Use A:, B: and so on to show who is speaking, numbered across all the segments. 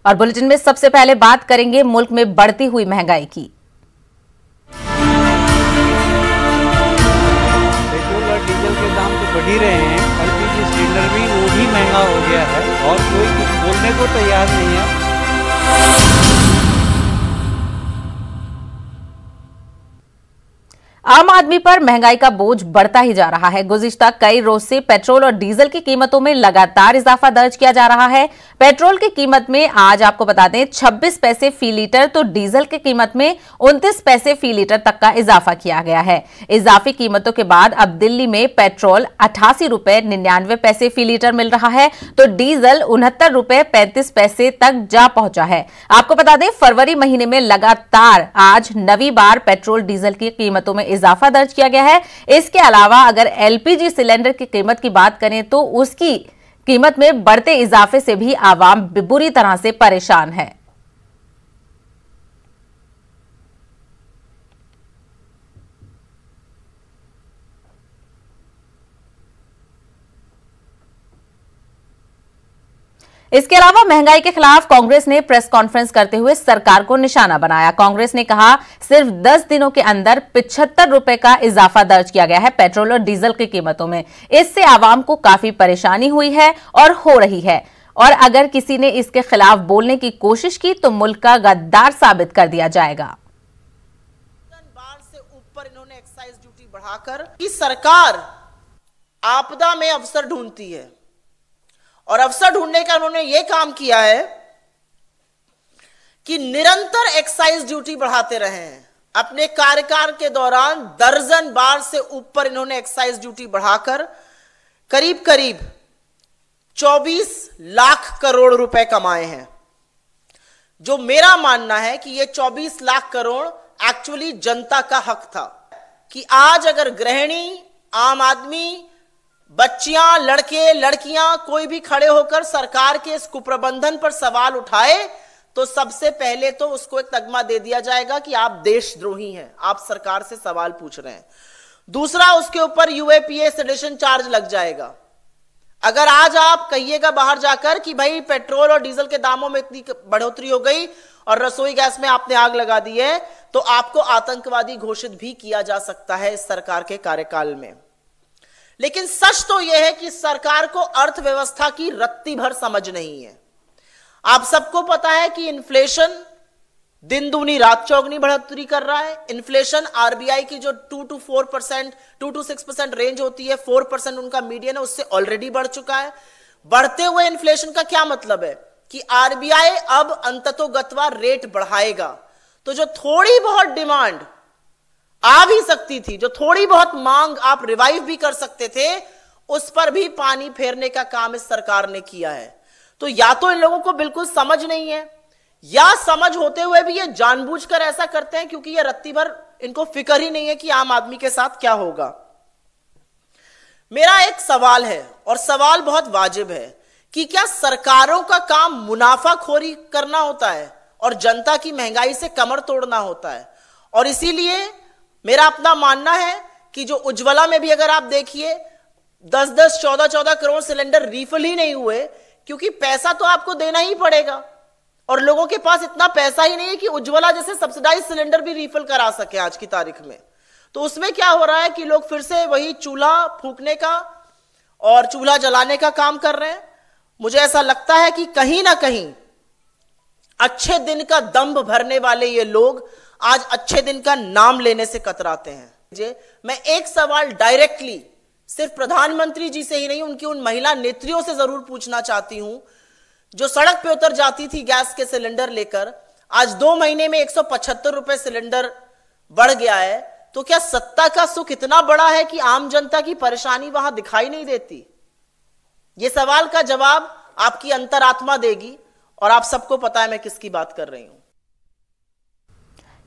A: और बुलेटिन में सबसे पहले बात करेंगे मुल्क में बढ़ती हुई महंगाई की।
B: पेट्रोल और डीजल के दाम तो बढ़ ही रहे हैं, एलपीजी सिलेंडर भी वो भी महंगा हो गया है और कोई कुछ बोलने को तैयार नहीं है।
A: आम आदमी पर महंगाई का बोझ बढ़ता ही जा रहा है। गुज़िश्ता कई रोज से पेट्रोल और डीजल की कीमतों में लगातार इजाफा दर्ज किया जा रहा है। पेट्रोल की कीमत में आज आपको बता दें 26 पैसे फी लीटर, तो डीजल की कीमत में 29 पैसे फी लीटर तक का इजाफा किया गया है। इजाफी कीमतों के बाद अब दिल्ली में पेट्रोल 88 रुपए 99 पैसे फी लीटर मिल रहा है, तो डीजल 69 रुपए 35 पैसे तक जा पहुंचा है। आपको बता दें फरवरी महीने में लगातार आज नवीं बार पेट्रोल डीजल की कीमतों में इजाफा दर्ज किया गया है। इसके अलावा अगर एलपीजी सिलेंडर की कीमत की बात करें तो उसकी कीमत में बढ़ते इजाफे से भी आवाम बुरी तरह से परेशान है। इसके अलावा महंगाई के खिलाफ कांग्रेस ने प्रेस कॉन्फ्रेंस करते हुए सरकार को निशाना बनाया। कांग्रेस ने कहा सिर्फ 10 दिनों के अंदर 75 रुपए का इजाफा दर्ज किया गया है पेट्रोल और डीजल की कीमतों में। इससे आवाम को काफी परेशानी हुई है और हो रही है, और अगर किसी ने इसके खिलाफ बोलने की कोशिश की तो मुल्क का गद्दार साबित कर दिया जाएगा।
C: बार से ऊपर इन्होंने एक्साइज ड्यूटी बढ़ाकर कि सरकार आपदा में अवसर ढूंढती है, और अवसर ढूंढने का उन्होंने यह काम किया है कि निरंतर एक्साइज ड्यूटी बढ़ाते रहे हैं। अपने कार्यकाल के दौरान दर्जन बार से ऊपर इन्होंने एक्साइज ड्यूटी बढ़ाकर करीब करीब 24 लाख करोड़ रुपए कमाए हैं। जो मेरा मानना है कि यह 24 लाख करोड़ एक्चुअली जनता का हक था कि आज अगर गृहिणी, आम आदमी, बच्चियां, लड़के, लड़कियां कोई भी खड़े होकर सरकार के इस कुप्रबंधन पर सवाल उठाए तो सबसे पहले तो उसको एक तगमा दे दिया जाएगा कि आप देशद्रोही हैं, आप सरकार से सवाल पूछ रहे हैं। दूसरा, उसके ऊपर यूएपीए सेडिशन चार्ज लग जाएगा। अगर आज आप कहिएगा बाहर जाकर कि भाई पेट्रोल और डीजल के दामों में इतनी बढ़ोतरी हो गई और रसोई गैस में आपने आग लगा दी है, तो आपको आतंकवादी घोषित भी किया जा सकता है इस सरकार के कार्यकाल में। लेकिन सच तो यह है कि सरकार को अर्थव्यवस्था की रत्ती भर समझ नहीं है। आप सबको पता है कि इन्फ्लेशन दिन दूनी रात चौगनी बढ़ोतरी कर रहा है। इन्फ्लेशन आरबीआई की जो 2 to 6% रेंज होती है, 4% उनका मीडियन है, उससे ऑलरेडी बढ़ चुका है। बढ़ते हुए इन्फ्लेशन का क्या मतलब है कि आरबीआई अब अंततोगत्वा रेट बढ़ाएगा। तो जो थोड़ी बहुत डिमांड आ भी सकती थी, जो थोड़ी बहुत मांग आप रिवाइव भी कर सकते थे, उस पर भी पानी फेरने का काम इस सरकार ने किया है। तो या तो इन लोगों को बिल्कुल समझ नहीं है, या समझ होते हुए भी ये जानबूझकर ऐसा करते हैं क्योंकि ये रत्ती भर इनको फिक्र ही नहीं है कि आम आदमी के साथ क्या होगा। मेरा एक सवाल है, और सवाल बहुत वाजिब है, कि क्या सरकारों का काम मुनाफाखोरी करना होता है और जनता की महंगाई से कमर तोड़ना होता है? और इसीलिए मेरा अपना मानना है कि जो उज्ज्वला में भी अगर आप देखिए 10-10, 14-14 करोड़ सिलेंडर रीफिल ही नहीं हुए, क्योंकि पैसा तो आपको देना ही पड़ेगा और लोगों के पास इतना पैसा ही नहीं है कि उज्ज्वला जैसे सब्सिडाइज सिलेंडर भी रीफिल करा सके आज की तारीख में। तो उसमें क्या हो रहा है कि लोग फिर से वही चूल्हा फूकने का और चूल्हा जलाने का काम कर रहे हैं। मुझे ऐसा लगता है कि कहीं ना कहीं अच्छे दिन का दम्भ भरने वाले ये लोग आज अच्छे दिन का नाम लेने से कतराते हैं। मैं एक सवाल डायरेक्टली सिर्फ प्रधानमंत्री जी से ही नहीं, उनकी उन महिला नेत्रियों से जरूर पूछना चाहती हूं जो सड़क पे उतर जाती थी गैस के सिलेंडर लेकर। आज 2 महीने में 175 रुपए सिलेंडर बढ़ गया है। तो क्या सत्ता का सुख इतना बड़ा है कि आम जनता की परेशानी वहां दिखाई नहीं देती? यह सवाल का जवाब आपकी अंतरात्मा देगी, और आप सबको पता है मैं किसकी बात कर रही हूं।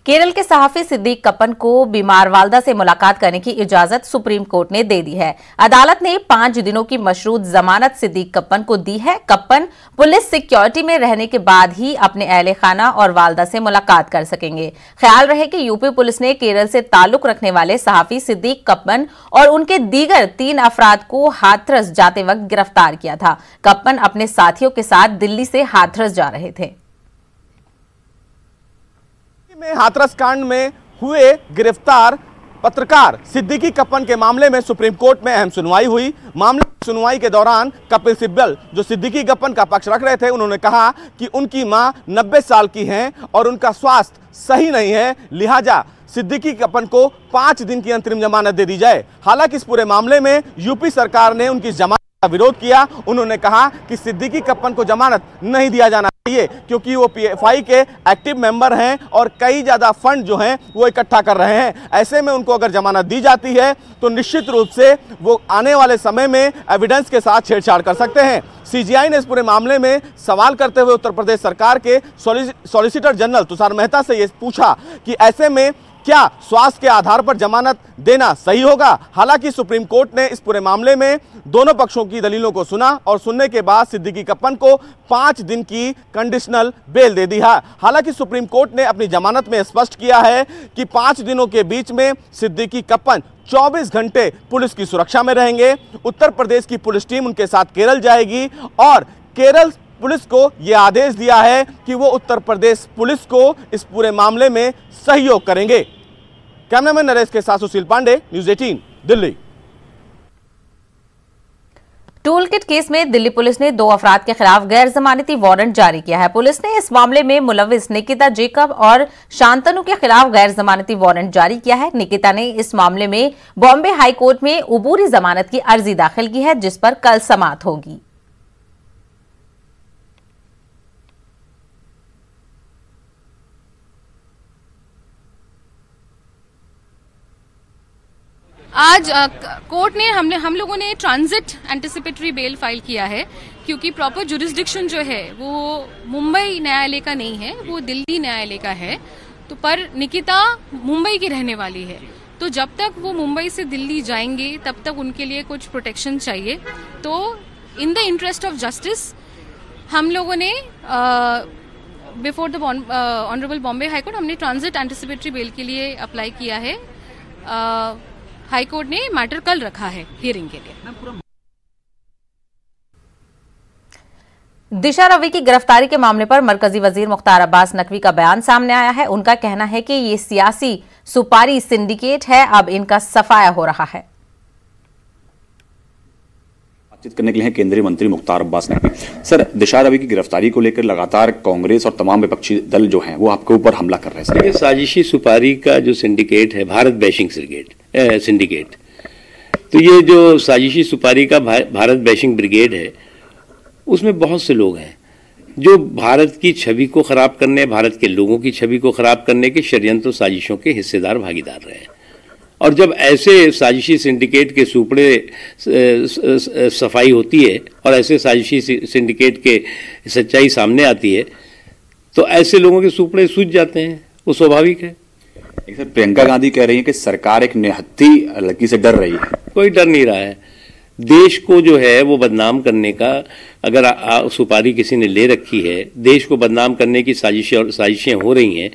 A: केरल के सहाफी सिद्दीक कप्पन को बीमार वालदा से मुलाकात करने की इजाजत सुप्रीम कोर्ट ने दे दी है। अदालत ने 5 दिनों की मशरूत जमानत सिद्दीक कप्पन को दी है। कप्पन पुलिस सिक्योरिटी में रहने के बाद ही अपने अहले खाना और वालदा से मुलाकात कर सकेंगे। ख्याल रहे कि यूपी पुलिस ने केरल से ताल्लुक रखने वाले सहाफी सिद्दीक कप्पन और उनके दीगर 3 अफराद को हाथरस जाते वक्त गिरफ्तार किया था। कप्पन अपने साथियों के साथ दिल्ली से हाथरस जा रहे थे।
D: में हाथरस कांड में हुए गिरफ्तार पत्रकार सिद्दीकी कप्पन के मामले में सुप्रीम कोर्ट में अहम सुनवाई हुई। मामले की सुनवाई के दौरान कपिल सिब्बल जो सिद्दीकी कप्पन का पक्ष रख रहे थे, उन्होंने कहा कि उनकी मां 90 साल की हैं और उनका स्वास्थ्य सही नहीं है, लिहाजा सिद्दीकी कप्पन को 5 दिन की अंतरिम जमानत दे दी जाए। हालांकि इस पूरे मामले में यूपी सरकार ने उनकी जमानत का विरोध किया। उन्होंने कहा कि सिद्दीकी कप्पन को जमानत नहीं दिया जाना चाहिए क्योंकि वो पीएफआई के एक्टिव मेंबर हैं और कई ज्यादा फंड जो हैं वो इकट्ठा कर रहे हैं। ऐसे में उनको अगर जमानत दी जाती है तो निश्चित रूप से वो आने वाले समय में एविडेंस के साथ छेड़छाड़ कर सकते हैं। सीजीआई ने इस पूरे मामले में सवाल करते हुए उत्तर प्रदेश सरकार के सॉलिसिटर जनरल तुषार मेहता से ये पूछा कि ऐसे में क्या स्वास्थ्य के आधार पर जमानत देना सही होगा। हालांकि सुप्रीम कोर्ट ने इस पूरे मामले में दोनों पक्षों की दलीलों को सुना और सुनने के बाद सिद्दीकी कप्पन को 5 दिन की कंडीशनल बेल दे दी है। हालांकि सुप्रीम कोर्ट ने अपनी जमानत में स्पष्ट किया है कि 5 दिनों के बीच में सिद्दीकी कप्पन 24 घंटे पुलिस की सुरक्षा में रहेंगे। उत्तर प्रदेश की पुलिस टीम उनके साथ केरल जाएगी और केरल पुलिस को यह आदेश दिया है कि वो उत्तर प्रदेश पुलिस को इस पूरे मामले में सहयोग करेंगे। कैमरामैन नरेश के साथ Sushil Pandey, news 18 Delhi.
A: Tool kit case में दिल्ली पुलिस ने 2 अफराद के खिलाफ गैर जमानती वारंट जारी किया है। पुलिस ने इस मामले में मुलविस निकिता जेकब और शांतनु के खिलाफ गैर जमानती वारंट जारी किया है। निकिता ने इस मामले में बॉम्बे हाई कोर्ट में उबूरी जमानत की अर्जी दाखिल की है, जिस पर कल समाअत होगी।
E: आज कोर्ट ने हम लोगों ने ट्रांजिट एंटिसिपेटरी बेल फाइल किया है क्योंकि प्रॉपर जुरिस्डिक्शन जो है वो मुंबई न्यायालय का नहीं है, वो दिल्ली न्यायालय का है। तो पर निकिता मुंबई की रहने वाली है, तो जब तक वो मुंबई से दिल्ली जाएंगे तब तक उनके लिए कुछ प्रोटेक्शन चाहिए। तो in the interest of justice हम लोगों ने before the honourable Bombay high court हमने ट्रांजिट एंटिसिपेटरी बेल के लिए अप्लाई किया है। हाई कोर्ट ने मैटर कल रखा है हियरिंग के लिए।
A: दिशा रवि की गिरफ्तारी के मामले पर मरकजी वजीर मुख्तार अब्बास नकवी का बयान सामने आया है। उनका कहना है कि ये सियासी सुपारी सिंडिकेट है, अब इनका सफाया हो रहा है।
F: बातचीत करने के लिए केंद्रीय मंत्री मुख्तार अब्बास नकवी। सर, दिशा रवि की गिरफ्तारी को लेकर लगातार कांग्रेस और तमाम विपक्षी दल जो हैं वो आपके ऊपर हमला कर रहे हैं।
G: साजिशी सुपारी का जो सिंडिकेट है, भारत बैशिंग सिंडिकेट, तो ये जो साजिशी सुपारी का भारत बैशिंग ब्रिगेड है, उसमें बहुत से लोग हैं जो भारत की छवि को खराब करने, भारत के लोगों की छवि को खराब करने के षड्यंत्र साजिशों के हिस्सेदार भागीदार रहे हैं। और जब ऐसे साजिशी सिंडिकेट के सुपड़े सफाई होती है और ऐसे साजिशी सिंडिकेट के सच्चाई सामने आती है तो ऐसे लोगों के सुपड़े सूझ जाते हैं, वो स्वाभाविक है।
F: सर, प्रियंका गांधी कह रही है कि सरकार एक निहत्थी लड़की से डर रही है।
G: कोई डर नहीं रहा है। देश को जो है वो बदनाम करने का, अगर सुपारी किसी ने ले रखी है, देश को बदनाम करने की साजिशें हो रही हैं,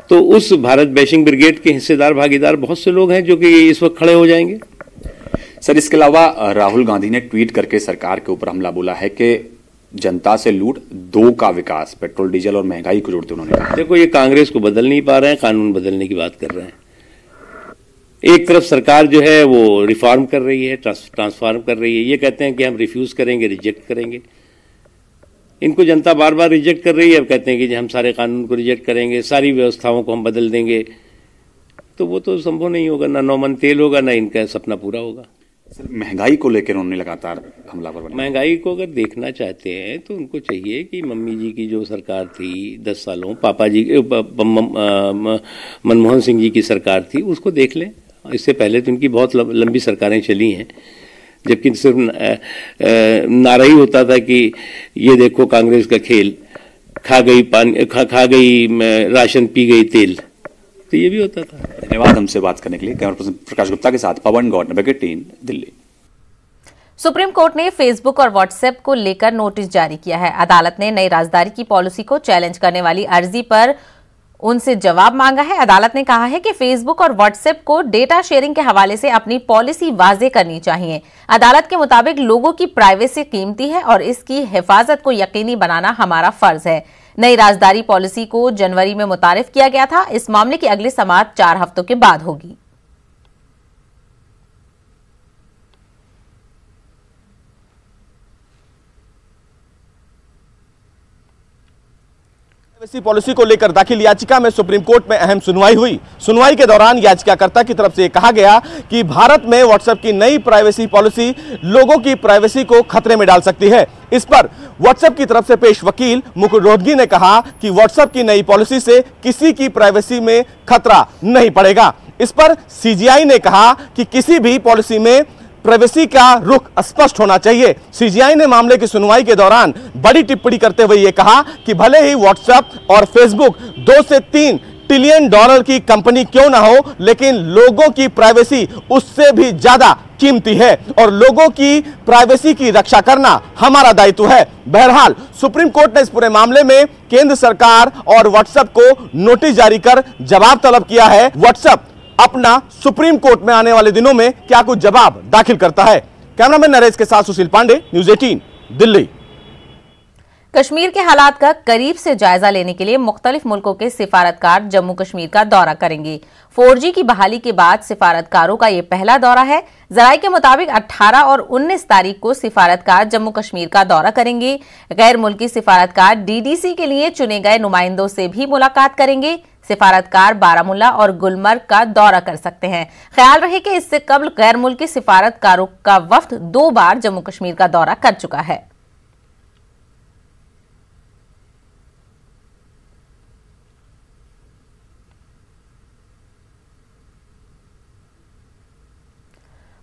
G: तो उस भारत बैशिंग ब्रिगेड के हिस्सेदार भागीदार बहुत से लोग हैं जो कि इस वक्त खड़े हो जाएंगे।
F: सर, इसके अलावा राहुल गांधी ने ट्वीट करके सरकार के ऊपर हमला बोला है कि जनता से लूट, 2 का विकास, पेट्रोल डीजल और महंगाई को जोड़ते उन्होंने कहा।
G: देखो, ये कांग्रेस को बदल नहीं पा रहे हैं, कानून बदलने की बात कर रहे हैं। एक तरफ सरकार जो है वो रिफॉर्म कर रही है, ट्रांसफॉर्म कर रही है, ये कहते हैं कि हम रिफ्यूज करेंगे, रिजेक्ट करेंगे। इनको जनता बार बार रिजेक्ट कर रही है, अब कहते हैं कि हम सारे कानून को रिजेक्ट करेंगे, सारी व्यवस्थाओं को हम बदल देंगे। तो वो तो संभव नहीं होगा, ना 9 मन तेल होगा, ना इनका सपना पूरा होगा।
F: सर, महंगाई को लेकर उन्होंने लगातार हमलावर बना।
G: महंगाई को अगर देखना चाहते हैं तो उनको चाहिए कि मम्मी जी की जो सरकार थी 10 सालों, पापा जी मनमोहन सिंह जी की सरकार थी, उसको देख लें। इससे पहले तो इनकी बहुत लंबी सरकारें चली हैं, जबकि सिर्फ नारा ही होता था कि ये देखो कांग्रेस का खेल, खा गई पानी, खा गई राशन, पी गई तेल, तो ये भी होता था।
F: धन्यवाद हमसे बात करने के लिए। कैमरा पर्सन प्रकाश गुप्ता के साथ Pawan Gaur, number 18 Delhi.
A: Supreme court ने फेसबुक और व्हाट्सएप को लेकर नोटिस जारी किया है। अदालत ने नई राजदारी की पॉलिसी को चैलेंज करने वाली अर्जी पर उनसे जवाब मांगा है। अदालत ने कहा है कि फेसबुक और व्हाट्सएप को डेटा शेयरिंग के हवाले से अपनी पॉलिसी वाजे करनी चाहिए। अदालत के मुताबिक लोगों की प्राइवेसी कीमती है और इसकी हिफाजत को यकीनी बनाना हमारा फर्ज है। नई राजदारी पॉलिसी को जनवरी में मुतारिफ किया गया था। इस मामले की अगली समाअत 4 हफ्तों के बाद होगी।
D: प्राइवेसी पॉलिसी को लेकर दाखिल याचिका में सुप्रीम कोर्ट में अहम सुनवाई हुई। सुनवाई के दौरान याचिकाकर्ता की तरफ से कहा गया कि भारत में व्हाट्सएप की नई प्राइवेसी पॉलिसी लोगों की प्राइवेसी को खतरे में डाल सकती है। इस पर व्हाट्सएप की तरफ से पेश वकील मुकुल रोहतगी ने कहा कि व्हाट्सएप की नई पॉलिसी से किसी की प्राइवेसी में खतरा नहीं पड़ेगा। इस पर सीजीआई ने कहा कि किसी भी पॉलिसी में प्राइवेसी का रुख स्पष्ट होना चाहिए। सीजीआई ने मामले की सुनवाई के दौरान बड़ी टिप्पणी करते हुए यह कहा कि भले ही व्हाट्सएप और फेसबुक 2 से 3 ट्रिलियन डॉलर की कंपनी क्यों ना हो, लेकिन लोगों की प्राइवेसी उससे भी ज्यादा कीमती है और लोगों की प्राइवेसी की रक्षा करना हमारा दायित्व है। बहरहाल सुप्रीम कोर्ट ने इस पूरे मामले में केंद्र सरकार और व्हाट्सएप को नोटिस जारी कर जवाब तलब किया है। व्हाट्सएप अपना सुप्रीम कोर्ट में आने वाले दिनों में क्या कुछ जवाब दाखिल करता है। कैमरामैन नरेश के साथ सुशील पांडे, न्यूज़ 18 दिल्ली।
A: कश्मीर के हालात का करीब से जायजा लेने के लिए मुख्तलिफ मुल्कों के सिफारतकार जम्मू कश्मीर का दौरा करेंगे। 4G की बहाली के बाद सिफारतकारों का यह पहला दौरा है। जराये के मुताबिक 18 और 19 तारीख को सिफारतकार जम्मू कश्मीर का दौरा करेंगे। गैर मुल्की सिफारतकार डीडीसी के लिए चुने गए नुमाइंदों से भी मुलाकात करेंगे। सिफारतकार बारामुल्ला और गुलमर्ग का दौरा कर सकते हैं। ख्याल रहे कि इससे कबल गैर मुल्की सिफारतकारों का वफ्द 2 बार जम्मू कश्मीर का दौरा कर चुका है।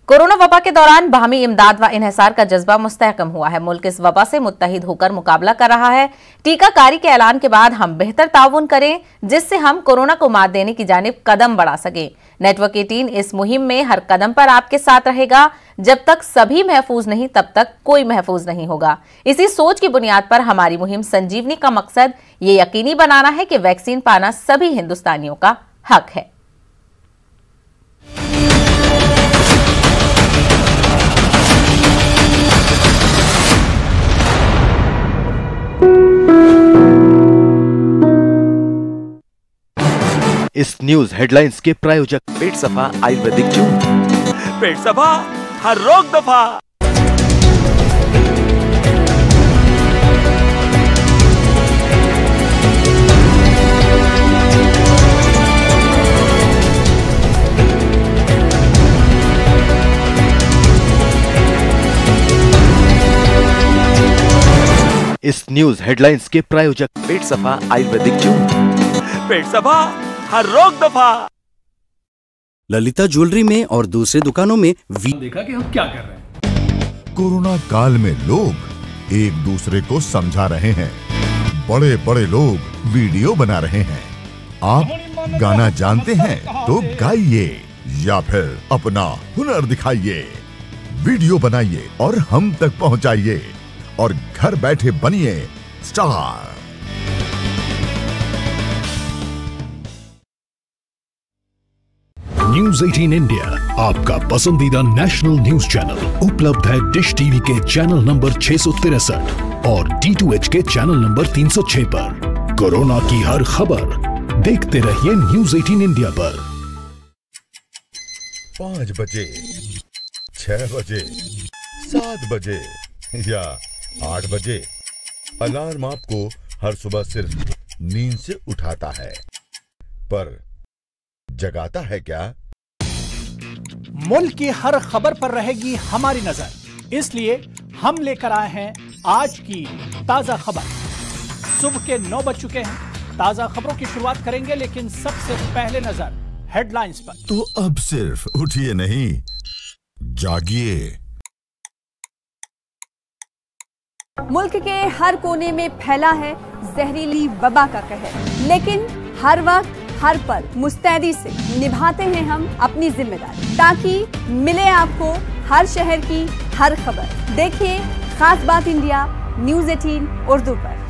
A: कोरोना वबा के दौरान बाहमी इमदाद व इन्हिसार का जज्बा मुस्तहकम हुआ है। मुल्क इस वबा से मुत्तहिद होकर मुकाबला कर रहा है। टीकाकारी के ऐलान के बाद हम बेहतर ताउन करें जिससे हम कोरोना को मात देने की जानिब कदम बढ़ा सकें। नेटवर्क 18 इस मुहिम में हर कदम पर आपके साथ रहेगा। जब तक सभी महफूज नहीं तब तक कोई महफूज नहीं होगा। इसी सोच की बुनियाद पर हमारी मुहिम संजीवनी का मकसद ये यकीनी बनाना है कि वैक्सीन पाना सभी हिंदुस्तानियों का हक है।
H: इस न्यूज हेडलाइंस के प्रायोजक पेट सफा आयुर्वेदिक चूर्ण।
I: पेट सफा, हर रोग दफा।
H: इस न्यूज हेडलाइंस के प्रायोजक पेट सफा आयुर्वेदिक चूर्ण।
I: पेट सफा, हर रोग दफा।
J: ललिता ज्वेलरी में और दूसरे दुकानों में
K: देखा कि हम क्या कर रहे हैं।
L: कोरोना काल में लोग एक दूसरे को समझा रहे हैं। बड़े बड़े लोग वीडियो बना रहे हैं। आप गाना जानते हैं तो गाइए या फिर अपना हुनर दिखाइए। वीडियो बनाइए और हम तक पहुंचाइए और घर बैठे बनिए स्टार।
M: न्यूज 18 इंडिया आपका पसंदीदा नेशनल न्यूज चैनल उपलब्ध है डिश टीवी के चैनल नंबर 663 और D2H के चैनल नंबर 306 पर। कोरोना की हर खबर देखते रहिए न्यूज 18 इंडिया पर।
L: 5 बजे, 6 बजे, 7 बजे या 8 बजे अलार्म आपको हर सुबह सिर्फ नींद से उठाता है, पर जगाता है क्या?
N: मुल्क की हर खबर पर रहेगी हमारी नजर, इसलिए हम लेकर आए हैं आज की ताजा खबर। सुबह के 9 बज चुके हैं। ताजा खबरों की शुरुआत करेंगे, लेकिन सबसे पहले नजर हेडलाइंस पर।
L: तो अब सिर्फ उठिए नहीं, जागिए।
O: मुल्क के हर कोने में फैला है जहरीली वबा का कहर, लेकिन हर वक्त हर पल मुस्तैदी से निभाते हैं हम अपनी जिम्मेदारी, ताकि मिले आपको हर शहर की हर खबर। देखिए खास बात इंडिया न्यूज 18 उर्दू पर।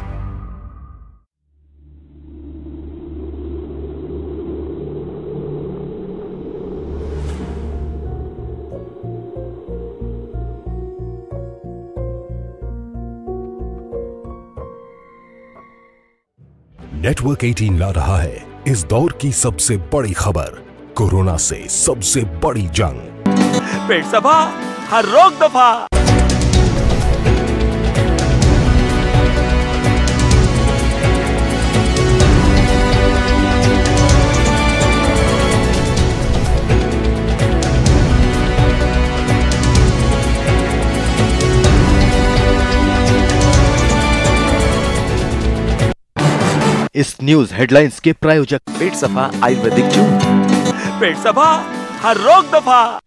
M: नेटवर्क 18 ला रहा है इस दौर की सबसे बड़ी खबर, कोरोना से सबसे बड़ी जंग।
I: पेट सफा, हर रोग दफा।
H: इस न्यूज हेडलाइंस के प्रायोजक पेट सफा आयुर्वेदिक चूर्ण।
I: पेट सफा, हर रोग दफा।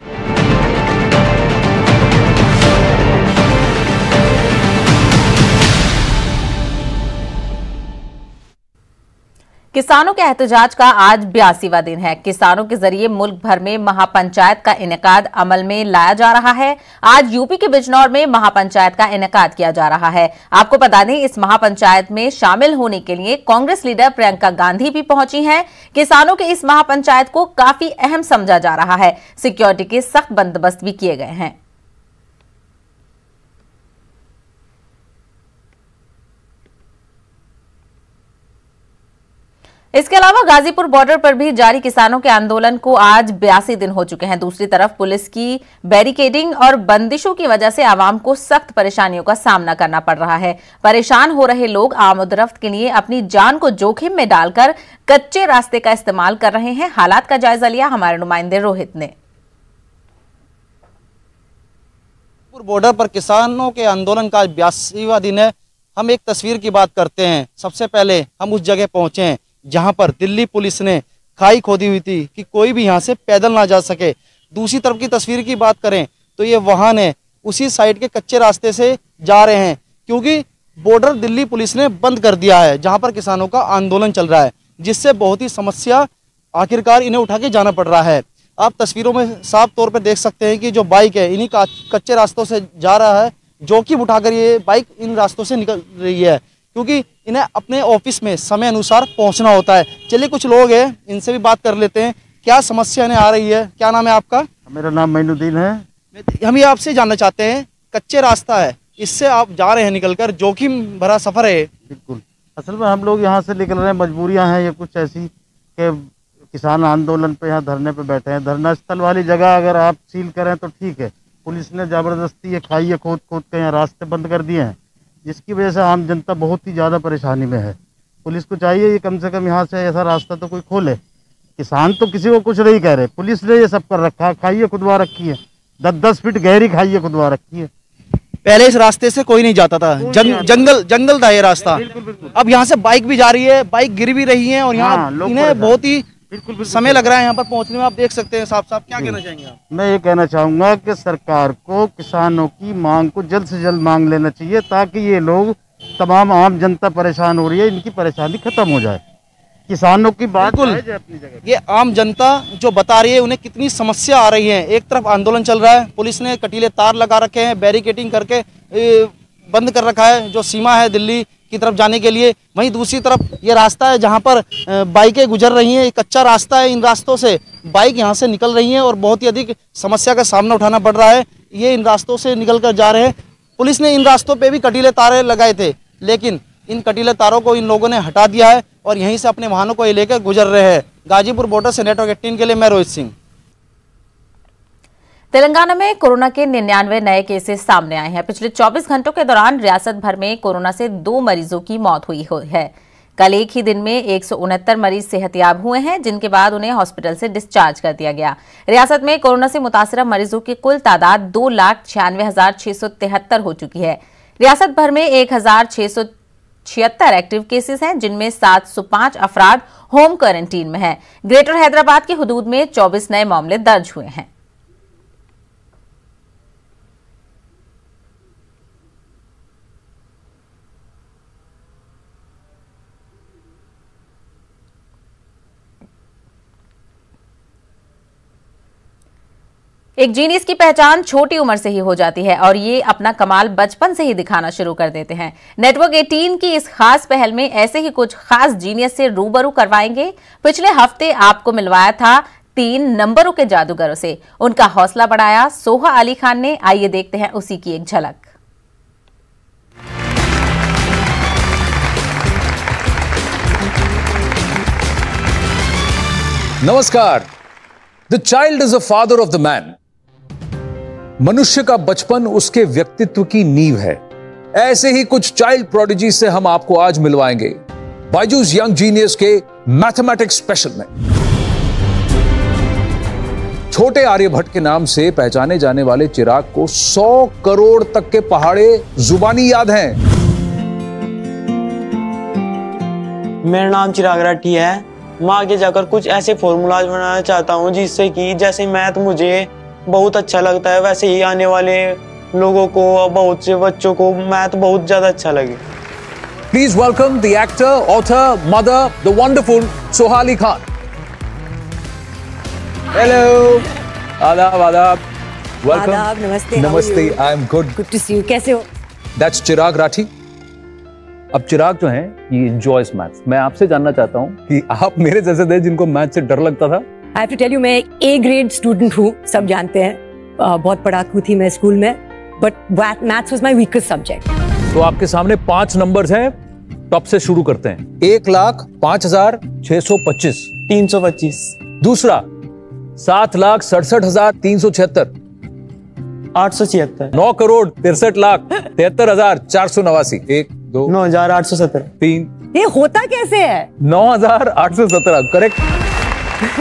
A: किसानों के एहतजाज का आज 82वां दिन है। किसानों के जरिए मुल्क भर में महापंचायत का इनेकाद अमल में लाया जा रहा है। आज यूपी के बिजनौर में महापंचायत का इनेकाद किया जा रहा है। आपको बता दें, इस महापंचायत में शामिल होने के लिए कांग्रेस लीडर प्रियंका गांधी भी पहुंची हैं। किसानों के इस महापंचायत को काफी अहम समझा जा रहा है। सिक्योरिटी के सख्त बंदोबस्त भी किए गए हैं। इसके अलावा गाजीपुर बॉर्डर पर भी जारी किसानों के आंदोलन को आज 82 दिन हो चुके हैं। दूसरी तरफ पुलिस की बैरिकेडिंग और बंदिशों की वजह से आवाम को सख्त परेशानियों का सामना करना पड़ रहा है। परेशान हो रहे लोग आमदरफ्त के लिए अपनी जान को जोखिम में डालकर कच्चे रास्ते का इस्तेमाल कर रहे हैं। हालात का जायजा लिया हमारे नुमाइंदे रोहित ने।
P: बॉर्डर पर किसानों के आंदोलन का 82वां दिन है। हम एक तस्वीर की बात करते हैं। सबसे पहले हम उस जगह पहुंचे हैं जहां पर दिल्ली पुलिस ने खाई खोदी हुई थी कि कोई भी यहां से पैदल ना जा सके। दूसरी तरफ की तस्वीर की बात करें तो ये वाहन है उसी साइड के कच्चे रास्ते से जा रहे हैं, क्योंकि बॉर्डर दिल्ली पुलिस ने बंद कर दिया है जहां पर किसानों का आंदोलन चल रहा है, जिससे बहुत ही समस्या आखिरकार इन्हें उठा के जाना पड़ रहा है। आप तस्वीरों में साफ तौर पर देख सकते हैं कि जो बाइक है इन्हीं कच्चे रास्तों से जा रहा है। जोखिम उठाकर ये बाइक इन रास्तों से निकल रही है, क्योंकि इन्हें अपने ऑफिस में समय अनुसार पहुंचना होता है। चलिए कुछ लोग हैं, इनसे भी बात कर लेते हैं। क्या समस्या इन्हें आ रही है? क्या नाम है आपका?
Q: मेरा नाम मैनुद्दीन है।
P: हम ये आपसे जानना चाहते हैं, कच्चे रास्ता है, इससे आप जा रहे हैं निकलकर, जोखिम भरा सफर है।
Q: बिल्कुल, असल में हम लोग यहाँ से निकल रहे हैं, मजबूरियाँ हैं ये कुछ ऐसी कि किसान आंदोलन पे यहाँ धरने पे बैठे हैं। धरना स्थल वाली जगह अगर आप सील करें तो ठीक है, पुलिस ने जबरदस्ती ये खाई खोद खोद के यहाँ रास्ते बंद कर दिए हैं, जिसकी वजह से आम जनता बहुत ही ज़्यादा परेशानी में है। पुलिस को चाहिए ये कम से कम यहाँ से ऐसा रास्ता तो कोई खोले। किसान तो किसी को कुछ नहीं कह रहे, पुलिस ने ये सब कर रखा है। खाइए खुदवा रखी है, 10-10 फीट गहरी खाइए खुदवा रखी है।
P: पहले इस रास्ते से कोई नहीं जाता था, जंगल था ये रास्ता। अब यहाँ से बाइक भी जा रही है, बाइक गिर भी रही है और यहाँ इन्हें बहुत ही समय लग रहा है यहाँ पर पहुँचने में। आप देख सकते हैं साफ साफ। क्या कहना चाहेंगे आप?
Q: मैं ये कहना चाहूँगा कि सरकार को किसानों की मांग को जल्द से जल्द मांग लेना चाहिए, ताकि ये लोग तमाम आम जनता परेशान हो रही है, इनकी परेशानी खत्म हो जाए। किसानों की बात अपनी जगह।
P: ये आम जनता जो बता रही है उन्हें कितनी समस्या आ रही है। एक तरफ आंदोलन चल रहा है, पुलिस ने कटीले तार लगा रखे हैं, बैरिकेडिंग करके बंद कर रखा है जो सीमा है दिल्ली की तरफ जाने के लिए। वहीं दूसरी तरफ ये रास्ता है जहां पर बाइकें गुजर रही हैं, कच्चा रास्ता है। इन रास्तों से बाइक यहां से निकल रही हैं और बहुत ही अधिक समस्या का सामना उठाना पड़ रहा है। ये इन रास्तों से निकल कर जा रहे हैं। पुलिस ने इन रास्तों पे भी कटीले तारे लगाए थे, लेकिन इन कटीले तारों को इन लोगों ने हटा दिया है और यहीं से अपने वाहनों को लेकर गुजर रहे हैं। गाजीपुर बॉर्डर से नेटवर्क 18 के लिए मैं रोहित सिंह।
A: तेलंगाना में कोरोना के 99 नए केसेस सामने आए हैं। पिछले 24 घंटों के दौरान रियासत भर में कोरोना से 2 मरीजों की मौत हुई है। कल एक ही दिन में 169 मरीज सेहतयाब हुए हैं, जिनके बाद उन्हें हॉस्पिटल से डिस्चार्ज कर दिया गया। रियासत में कोरोना से मुतासिरा मरीजों की कुल तादाद 2,96,673 हो चुकी है। रियासत भर में 1,676 एक्टिव केसेस हैं, जिनमें 705 अफराद होम क्वारंटीन में हैं। ग्रेटर हैदराबाद की हुदूद में 24 नए मामले दर्ज हुए हैं। एक जीनियस की पहचान छोटी उम्र से ही हो जाती है और ये अपना कमाल बचपन से ही दिखाना शुरू कर देते हैं। नेटवर्क 18 की इस खास पहल में ऐसे ही कुछ खास जीनियस से रूबरू करवाएंगे। पिछले हफ्ते आपको मिलवाया था 3 नंबरों के जादूगरों से। उनका हौसला बढ़ाया सोहा अली खान ने। आइए देखते हैं उसी की एक झलक।
R: नमस्कार। The child is the father of the man. मनुष्य का बचपन उसके व्यक्तित्व की नींव है। ऐसे ही कुछ चाइल्ड प्रोडिजी से हम आपको आज मिलवाएंगे बायजूस यंग जीनियस के मैथमेटिक्स स्पेशल में। छोटे आर्यभट्ट के नाम से पहचाने जाने वाले चिराग को 100 करोड़ तक के पहाड़े जुबानी याद हैं।
S: मेरा नाम चिराग राठी है। मैं आगे जाकर कुछ ऐसे फॉर्मूलाज बनाना चाहता हूँ जिससे कि जैसे मैथ मुझे बहुत अच्छा लगता है वैसे ही आने वाले लोगों को, बहुत से बच्चों को मैथ बहुत ज्यादा अच्छा लगे।
R: Please welcome the actor, author, mother, the wonderful Sohali Khan. Hello. आदाब आदाब। Welcome.
T: आदाब, नमस्ते।
R: नमस्ते। I am good.
T: Good to see you. कैसे हो?
R: That's चिराग राठी। अब चिराग जो है ये enjoys maths। मैं आपसे जानना चाहता हूँ कि आप मेरे जैसे थे जिनको मैथ से डर लगता था।
T: I have to tell you, मैं A grade student हूँ, सब जानते हैं। बहुत पढ़ाकू थी मैं स्कूल में, but maths was my weakest subject.
R: तो आपके सामने 5 नंबर्स हैं, टॉप से शुरू करते हैं। 1,05,625
S: 325।
R: दूसरा 7,67,376
S: 876।
R: 9 करोड़ 63,73,489 1 2
S: 9,817
R: 3।
T: ये होता कैसे है?
R: 9,817 करेक्ट।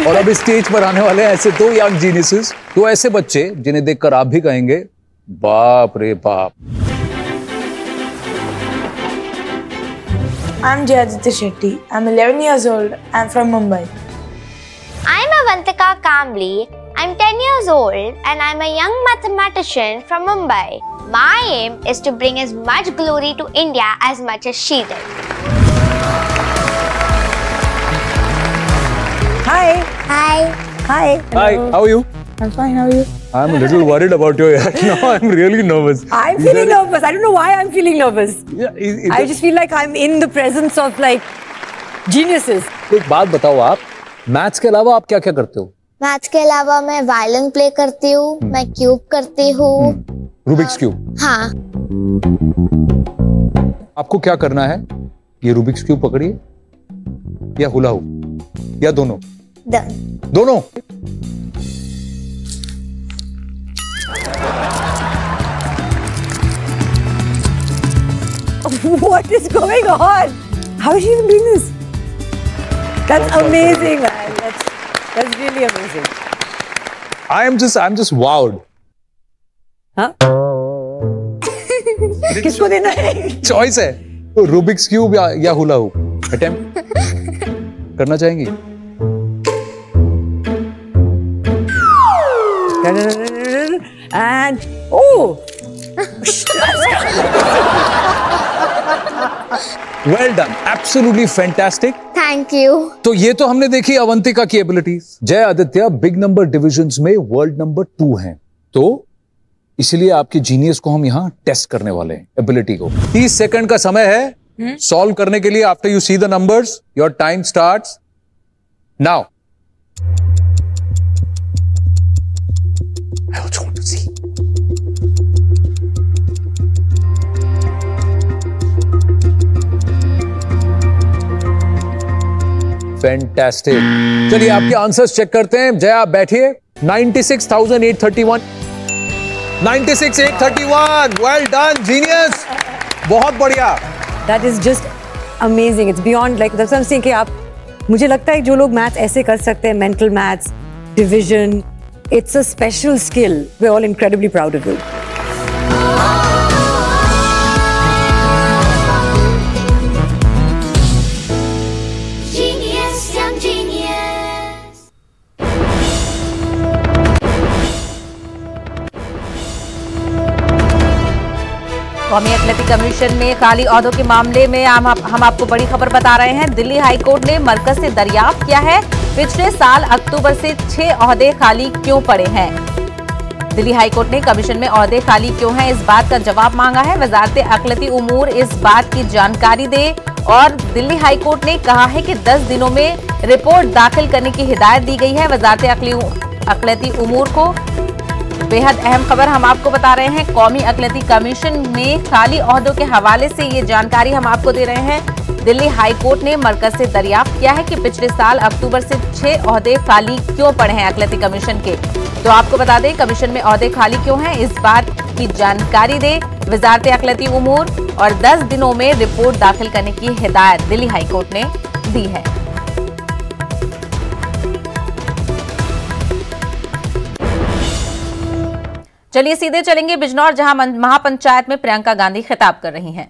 R: और अब स्टेज पर आने वाले हैं ऐसे 2 यंग जीनियसेस, 2 ऐसे बच्चे जिन्हें देखकर आप भी कहेंगे बाप रे बाप।
U: I'm Jayaditya Shetty. I'm 11 years old. I'm from Mumbai.
V: I'm Avantika Kambli. I'm 10 years old and I'm a young mathematician from Mumbai. My aim is to bring as much glory to India as much as she did.
T: Hi.
V: Hi.
T: Hi.
R: Hi, how are you?
U: I'm fine. How are you?
R: I'm a little worried about your act now. I'm really nervous.
T: I'm feeling nervous. I don't know why I'm feeling nervous.
R: Yeah,
T: I just feel like I'm in the presence of like geniuses.
R: एक बात बताओ आप, maths के अलावा आप क्या क्या करते हो?
V: मैथ्स के अलावा मैं वायलिन प्ले करती हूँ, मैं क्यूब करती हूँ।
R: Rubik's cube?
V: हाँ।
R: आपको क्या करना है? ये रूबिक्स क्यूब पकड़िए या हुला हुप या दोनों? दोनों।
T: What is going on? How is she even doing this? That's amazing, man. That's really amazing.
R: I'm just wowed.
T: हाँ? किसको देना है?
R: चॉइस है, तो रूबिक्स क्यूब या हुला हुप। अटेम्प्ट करना चाहेंगी?
T: And oh.
R: Well done, absolutely fantastic.
V: Thank you.
R: तो ये तो हमने देखी अवंतिका की एबिलिटीज। जय आदित्य बिग नंबर डिविजन्स में वर्ल्ड नंबर 2 हैं, तो इसलिए आपके जीनियस को हम यहाँ टेस्ट करने वाले हैं, एबिलिटी को। 30 सेकंड का समय है सॉल्व करने के लिए। After you see the numbers your time starts now. I also want to see. Fantastic. चलिए आपके आंसर्स चेक करते हैं। जय आप बैठिए। 96,831 96,831। वेल डन जीनियस, बहुत बढ़िया।
T: That is just amazing. It's beyond like that's what I'm saying कि आप, मुझे लगता है जो लोग मैथ्स ऐसे कर सकते हैं, mental maths, division, it's a special skill. We're all incredibly proud of you.
A: कौमी अथलेटी कमीशन में खाली ओहदों के मामले में हम आपको बड़ी खबर बता रहे हैं। दिल्ली हाईकोर्ट ने मरकज से दरियाफ्त किया है पिछले साल अक्टूबर से 6 ओहदे खाली क्यों पड़े हैं। दिल्ली हाईकोर्ट ने कमीशन में ओहदे खाली क्यों हैं, इस बात का जवाब मांगा है। वजारत अखिलती उमूर इस बात की जानकारी दे और दिल्ली हाईकोर्ट ने कहा है कि 10 दिनों में रिपोर्ट दाखिल करने की हिदायत दी गई है वजारत अखिलती उमूर को। बेहद अहम खबर हम आपको बता रहे हैं। कौमी अथलेटी कमीशन में खाली ओहदों के हवाले से ये जानकारी हम आपको दे रहे हैं। दिल्ली हाई कोर्ट ने मरकज से दरियाफ्त किया है कि पिछले साल अक्टूबर से 6 ओहदे खाली क्यों पड़े हैं अकलती कमीशन के। तो आपको बता दें कमीशन में ओहदे खाली क्यों हैं, इस बात की जानकारी दे वजारत अकलती उमूर और 10 दिनों में रिपोर्ट दाखिल करने की हिदायत दिल्ली हाई कोर्ट ने दी है। चलिए सीधे चलेंगे बिजनौर, जहां महापंचायत में प्रियंका गांधी खिताब कर रही हैं।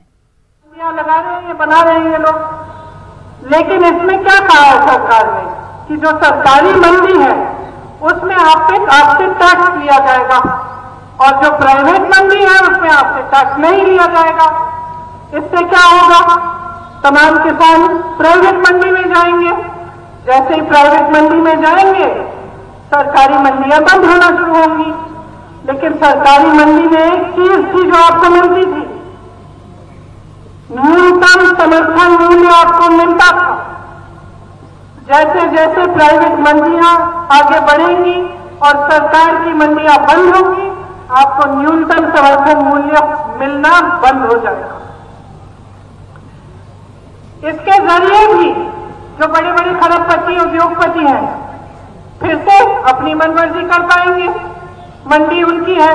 B: लगा रहे हैं, बना रहे हैं ये लोग, लेकिन इसमें क्या कहा है सरकार ने कि जो सरकारी मंडी है उसमें आपसे टैक्स लिया जाएगा और जो प्राइवेट मंडी है उसमें आपसे टैक्स नहीं लिया जाएगा। इससे क्या होगा, तमाम किसान प्राइवेट मंडी में जाएंगे, जैसे ही प्राइवेट मंडी में जाएंगे सरकारी मंडियां बंद होना शुरू होंगी। लेकिन सरकारी मंडी में एक चीज थी जो आपको मिलती थी, न्यूनतम समर्थन मूल्य आपको मिलता था। जैसे जैसे प्राइवेट मंडियां आगे बढ़ेंगी और सरकार की मंडियां बंद होंगी, आपको न्यूनतम समर्थन मूल्य मिलना बंद हो जाएगा। इसके जरिए भी जो बड़े बड़े खरबपति उद्योगपति हैं फिर से अपनी मनमर्जी कर पाएंगे। मंडी उनकी है,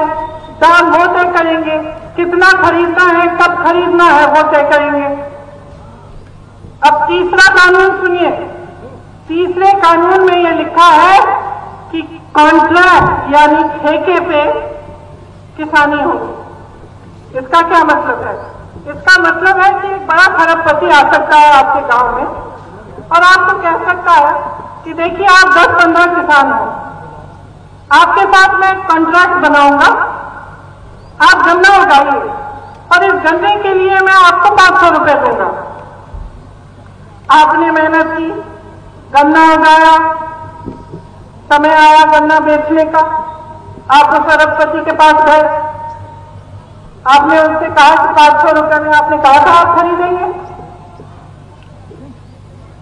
B: दाम वो तय करेंगे, कितना खरीदना है, कब खरीदना है वो तय करेंगे। अब तीसरा कानून सुनिए, तीसरे कानून में ये लिखा है कि कॉन्ट्रैक्ट यानी ठेके पे किसानी होगी। इसका क्या मतलब है? इसका मतलब है कि एक बड़ा खरबपति आ सकता है आपके गांव में और आपको कह सकता है कि देखिए आप 10-15 किसान हो, आपके साथ मैं कॉन्ट्रैक्ट बनाऊंगा, आप गन्ना उगाइए और इस गन्ने के लिए मैं आपको 500 रुपए दूंगा। आपने मेहनत की, गन्ना उगाया, समय आया गन्ना बेचने का, आप उस अरबपति के पास गए, आपने उससे कहा कि 500 रुपए में आपने कहा था आप खरीदेंगे,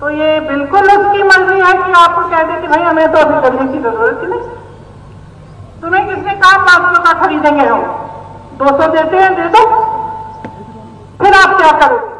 B: तो ये बिल्कुल उसकी मर्जी है कि आपको कह दे कि भाई हमें तो अभी गन्ने की जरूरत ही नहीं, तुम्हें किसने कहा 500 का खरीदेंगे हम, 200 देते हैं दे दो, फिर आप क्या करोगे?